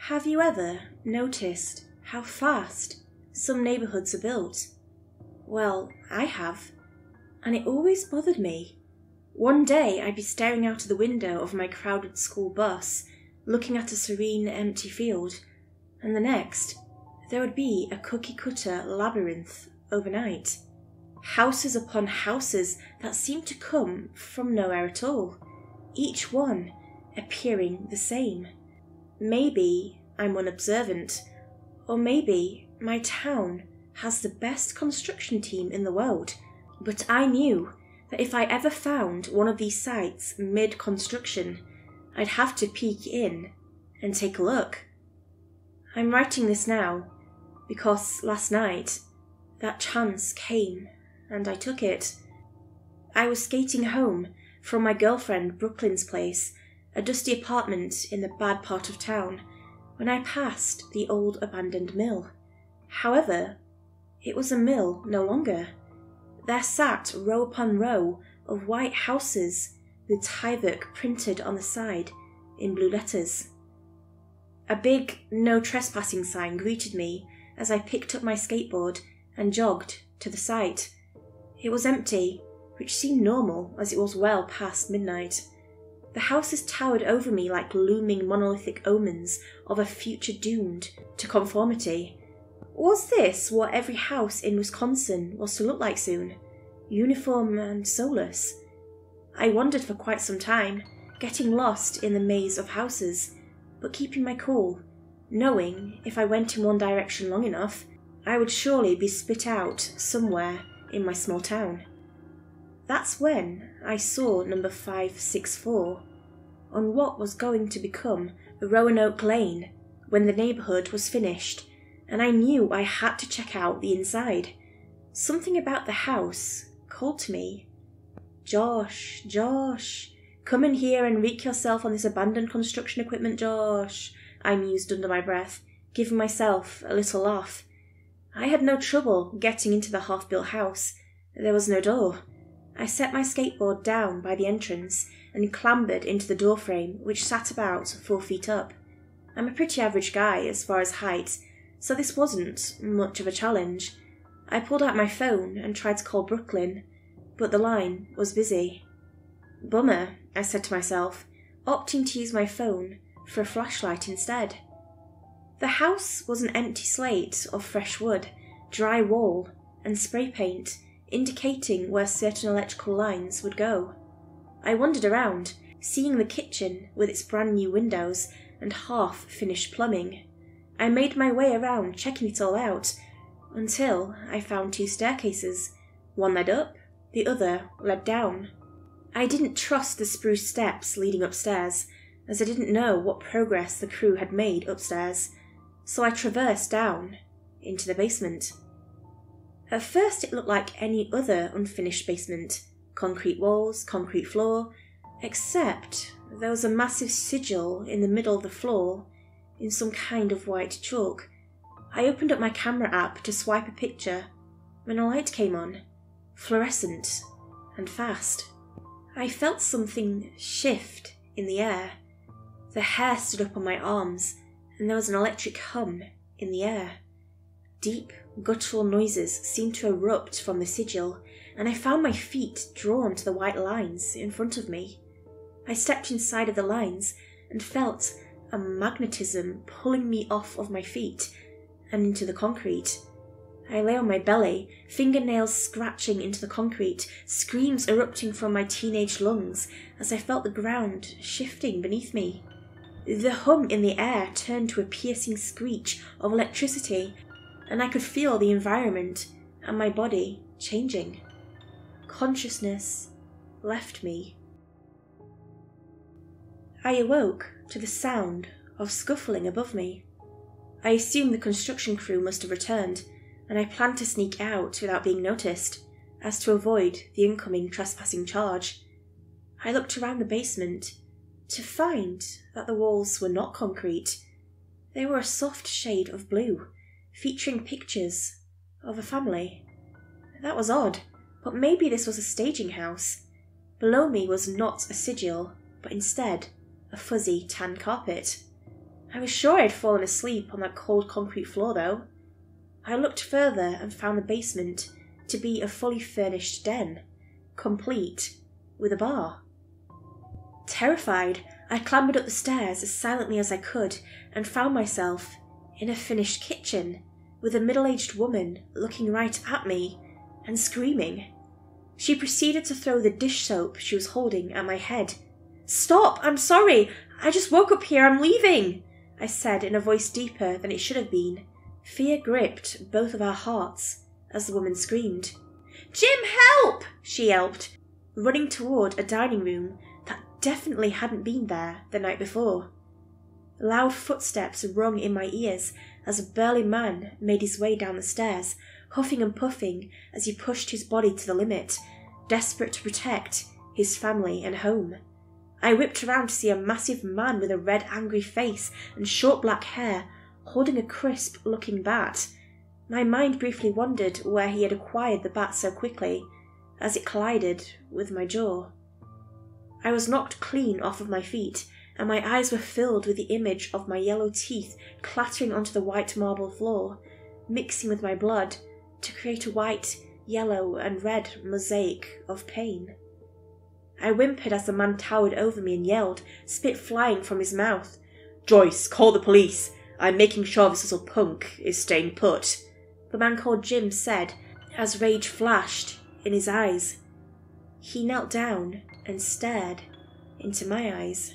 Have you ever noticed how fast some neighbourhoods are built? Well, I have, and it always bothered me. One day I'd be staring out of the window of my crowded school bus, looking at a serene, empty field, and the next, there would be a cookie-cutter labyrinth overnight. Houses upon houses that seemed to come from nowhere at all, each one appearing the same. Maybe I'm unobservant, or maybe my town has the best construction team in the world, but I knew that if I ever found one of these sites mid-construction, I'd have to peek in and take a look. I'm writing this now because last night that chance came and I took it. I was skating home from my girlfriend Brooklyn's place, a dusty apartment in the bad part of town, when I passed the old abandoned mill. However, it was a mill no longer. There sat row upon row of white houses with Tyvek printed on the side in blue letters. A big no trespassing sign greeted me as I picked up my skateboard and jogged to the site. It was empty, which seemed normal as it was well past midnight. The houses towered over me like looming monolithic omens of a future doomed to conformity. Was this what every house in Wisconsin was to look like soon? Uniform and soulless? I wondered for quite some time, getting lost in the maze of houses, but keeping my cool, knowing if I went in one direction long enough, I would surely be spit out somewhere in my small town. That's when I saw number 564 on what was going to become Roanoke Lane when the neighbourhood was finished, and I knew I had to check out the inside. Something about the house called to me. Josh, Josh, come in here and wreak yourself on this abandoned construction equipment, Josh, I mused under my breath, giving myself a little laugh. I had no trouble getting into the half-built house. There was no door. I set my skateboard down by the entrance and clambered into the doorframe, which sat about 4 feet up. I'm a pretty average guy as far as height, so this wasn't much of a challenge. I pulled out my phone and tried to call Brooklyn, but the line was busy. Bummer, I said to myself, opting to use my phone for a flashlight instead. The house was an empty slate of fresh wood, dry wall, and spray paint, indicating where certain electrical lines would go. I wandered around, seeing the kitchen with its brand new windows and half-finished plumbing. I made my way around, checking it all out, until I found 2 staircases. One led up, the other led down. I didn't trust the spruce steps leading upstairs, as I didn't know what progress the crew had made upstairs, so I traversed down into the basement. At first it looked like any other unfinished basement. Concrete walls, concrete floor, except there was a massive sigil in the middle of the floor in some kind of white chalk. I opened up my camera app to swipe a picture when a light came on, fluorescent and fast. I felt something shift in the air. The hair stood up on my arms and there was an electric hum in the air. Deep, guttural noises seemed to erupt from the sigil, and I found my feet drawn to the white lines in front of me. I stepped inside of the lines and felt a magnetism pulling me off of my feet and into the concrete. I lay on my belly, fingernails scratching into the concrete, screams erupting from my teenage lungs as I felt the ground shifting beneath me. The hum in the air turned to a piercing screech of electricity, and I could feel the environment and my body changing. Consciousness left me. I awoke to the sound of scuffling above me. I assumed the construction crew must have returned, and I planned to sneak out without being noticed, as to avoid the incoming trespassing charge. I looked around the basement to find that the walls were not concrete. They were a soft shade of blue, featuring pictures of a family. That was odd, but maybe this was a staging house. Below me was not a sigil, but instead a fuzzy tan carpet. I was sure I had fallen asleep on that cold concrete floor, though. I looked further and found the basement to be a fully furnished den, complete with a bar. Terrified, I clambered up the stairs as silently as I could and found myself in a finished kitchen with a middle-aged woman looking right at me and screaming. She proceeded to throw the dish soap she was holding at my head. "Stop! I'm sorry! I just woke up here, I'm leaving!" I said in a voice deeper than it should have been. Fear gripped both of our hearts as the woman screamed. "Jim, help!" she yelped, running toward a dining room that definitely hadn't been there the night before. Loud footsteps rung in my ears as a burly man made his way down the stairs, huffing and puffing as he pushed his body to the limit, desperate to protect his family and home. I whipped around to see a massive man with a red, angry face and short black hair, holding a crisp-looking bat. My mind briefly wondered where he had acquired the bat so quickly, as it collided with my jaw. I was knocked clean off of my feet, and my eyes were filled with the image of my yellow teeth clattering onto the white marble floor, mixing with my blood to create a white, yellow, and red mosaic of pain. I whimpered as the man towered over me and yelled, spit flying from his mouth. "Joyce, call the police! I'm making sure this little punk is staying put," the man called Jim said as rage flashed in his eyes. He knelt down and stared into my eyes.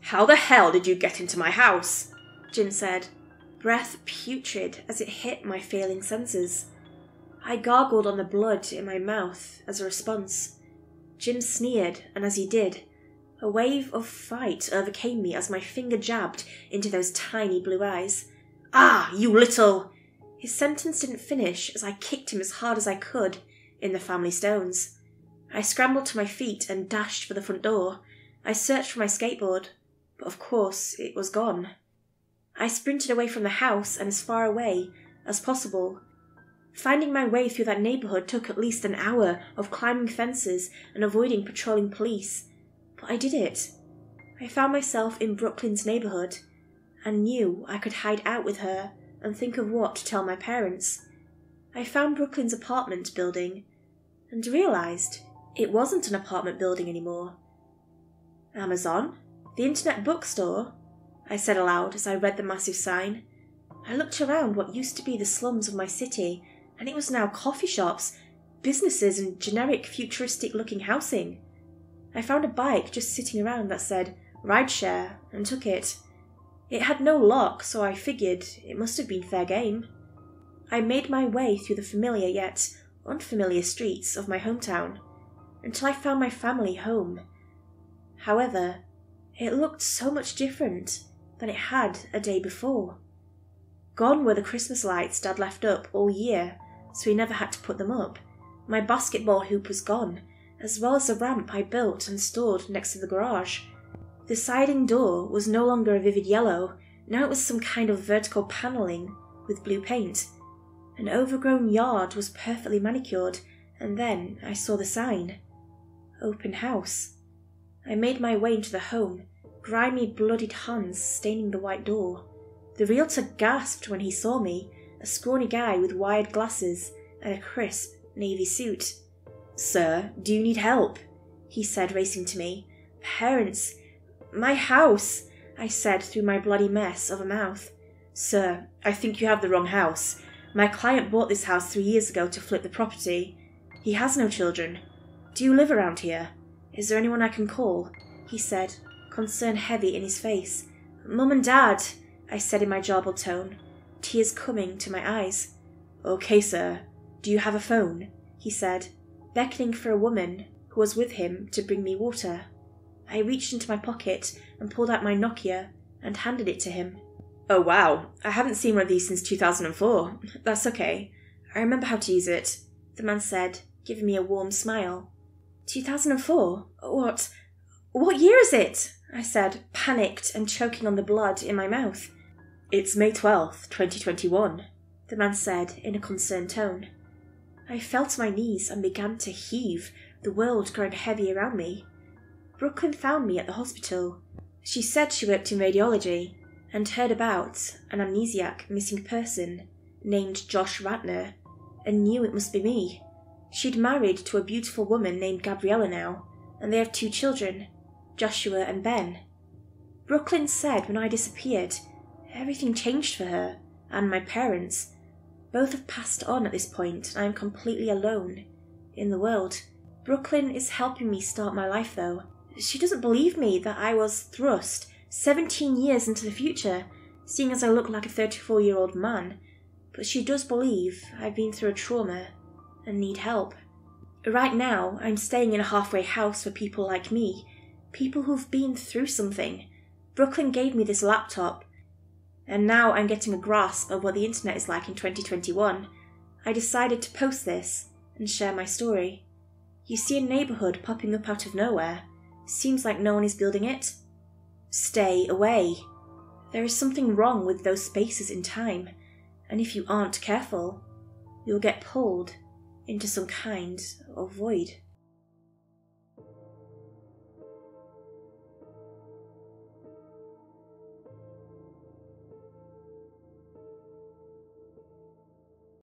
"How the hell did you get into my house?" Jim said, breath putrid as it hit my failing senses. I gargled on the blood in my mouth as a response. Jim sneered, and as he did, a wave of fright overcame me as my finger jabbed into those tiny blue eyes. "Ah, you little—" His sentence didn't finish as I kicked him as hard as I could in the family stones. I scrambled to my feet and dashed for the front door. I searched for my skateboard, but of course it was gone. I sprinted away from the house and as far away as possible. Finding my way through that neighbourhood took at least an hour of climbing fences and avoiding patrolling police, but I did it. I found myself in Brooklyn's neighbourhood and knew I could hide out with her and think of what to tell my parents. I found Brooklyn's apartment building and realised it wasn't an apartment building anymore. "Amazon? The internet bookstore?" I said aloud as I read the massive sign. I looked around what used to be the slums of my city, and it was now coffee shops, businesses and generic futuristic-looking housing. I found a bike just sitting around that said "Rideshare" and took it. It had no lock, so I figured it must have been fair game. I made my way through the familiar yet unfamiliar streets of my hometown until I found my family home. However, it looked so much different than it had a day before. Gone were the Christmas lights Dad left up all year, so he never had to put them up. My basketball hoop was gone, as well as the ramp I built and stored next to the garage. The siding door was no longer a vivid yellow, now it was some kind of vertical panelling with blue paint. An overgrown yard was perfectly manicured, and then I saw the sign. Open house. I made my way into the home, grimy bloodied hands staining the white door. The realtor gasped when he saw me, a scrawny guy with wide glasses and a crisp navy suit. "Sir, do you need help?" he said, racing to me. "Parents, my house," I said through my bloody mess of a mouth. "Sir, I think you have the wrong house. My client bought this house 3 years ago to flip the property. He has no children. Do you live around here? Is there anyone I can call?" he said, concern heavy in his face. "Mum and Dad," I said in my jarbled tone, tears coming to my eyes. "Okay, sir. Do you have a phone?" he said, beckoning for a woman who was with him to bring me water. I reached into my pocket and pulled out my Nokia and handed it to him. "Oh wow, I haven't seen one of these since 2004. That's okay. I remember how to use it," the man said, giving me a warm smile. 2004? What year is it?" I said, panicked and choking on the blood in my mouth. "It's May 12th, 2021, the man said in a concerned tone. I fell to my knees and began to heave, the world growing heavy around me. Brooklyn found me at the hospital. She said she worked in radiology, and heard about an amnesiac missing person named Josh Ratner and knew it must be me. She'd married to a beautiful woman named Gabriella now, and they have 2 children, Joshua and Ben. Brooklyn said when I disappeared, everything changed for her and my parents. Both have passed on at this point, and I am completely alone in the world. Brooklyn is helping me start my life though. She doesn't believe me that I was thrust 17 years into the future, seeing as I look like a 34-year-old man, but she does believe I've been through a trauma and need help. Right now, I'm staying in a halfway house for people like me, people who've been through something. Brooklyn gave me this laptop, and now I'm getting a grasp of what the internet is like in 2021. I decided to post this and share my story. You see a neighbourhood popping up out of nowhere. Seems like no one is building it. Stay away. There is something wrong with those spaces in time, and if you aren't careful, you'll get pulled into some kind of void.